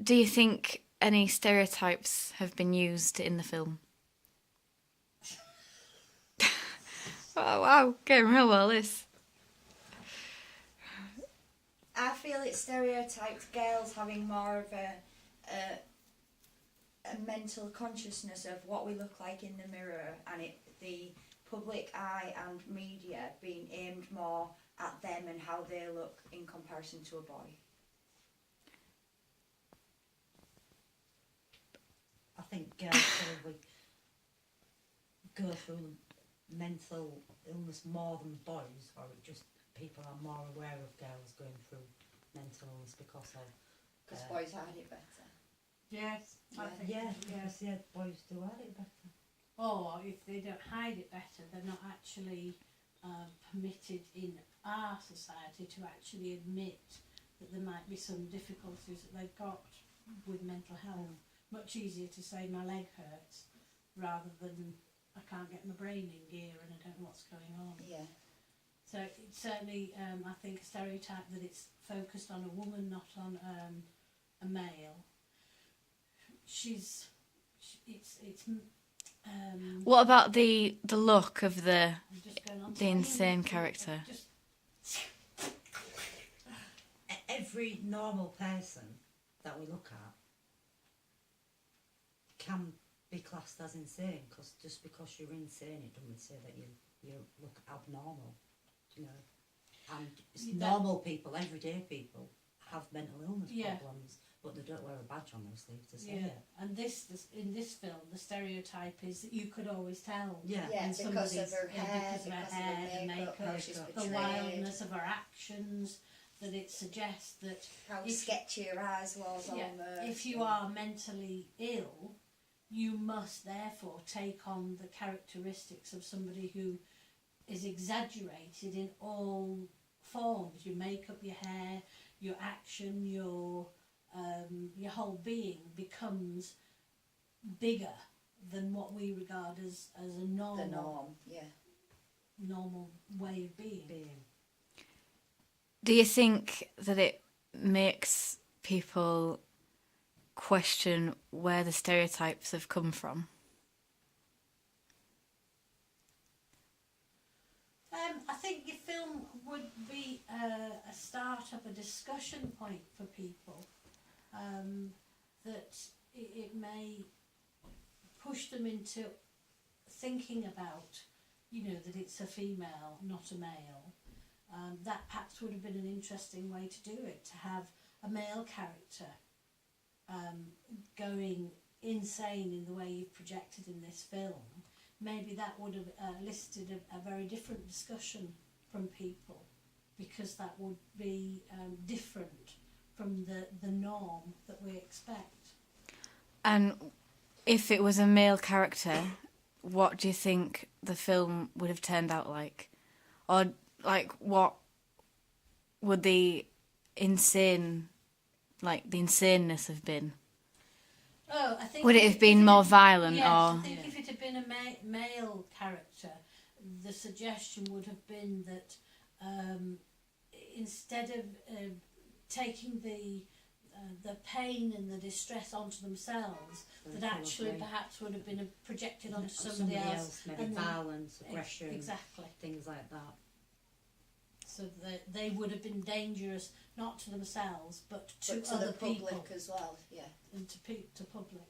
do you think any stereotypes have been used in the film? Oh, wow, getting real well, this. I feel it stereotyped girls having more of a mental consciousness of what we look like in the mirror, and the public eye and media being aimed more at them and how they look in comparison to a boy. I think girls probably go through mental illness more than boys, or it just people are more aware of girls going through mental illness because Boys hide it better. Yes, I think. because boys do hide it better. Or if they don't hide it better, they're not actually permitted in our society to actually admit that there might be some difficulties that they've got with mental health. Much easier to say my leg hurts rather than I can't get my brain in gear and I don't know what's going on. Yeah. So it's certainly, I think, a stereotype that it's focused on a woman, not on a male. What about the look of the I'm just going on to insane character? Every normal person that we look at can be classed as insane, because just because you're insane, it doesn't say that you look abnormal, you know. And normal people, everyday people, have mental illness problems, but they don't wear a badge on their sleeve to say it. And this in this film, the stereotype is that you could always tell. Yeah, because of her hair, because of her hair, the makeup, the wildness of her actions. That it suggests that how sketchy her eyes was almost. If you are mentally ill, you must therefore take on the characteristics of somebody who is exaggerated in all forms. Your makeup, your hair, your action, your whole being becomes bigger than what we regard as a normal, normal way of being. Do you think that it makes people question where the stereotypes have come from? I think your film would be a start of a discussion point for people, that it may push them into thinking about, that it's a female, not a male. That perhaps would have been an interesting way to do it, to have a male character going insane in the way you've projected in this film. Maybe that would have elicited a very different discussion from people, because that would be different from the norm that we expect. And if it was a male character, what do you think the film would have turned out like? Or what would the insaneness have been? Oh, I think would it have been more violent? Yes, or I think if it had been a male character, the suggestion would have been that instead of taking the pain and the distress onto themselves, that actually perhaps would have been projected onto somebody else. Maybe violence, aggression, exactly, things like that. So that they would have been dangerous, not to themselves, but to other the public people as well. Yeah, and to public.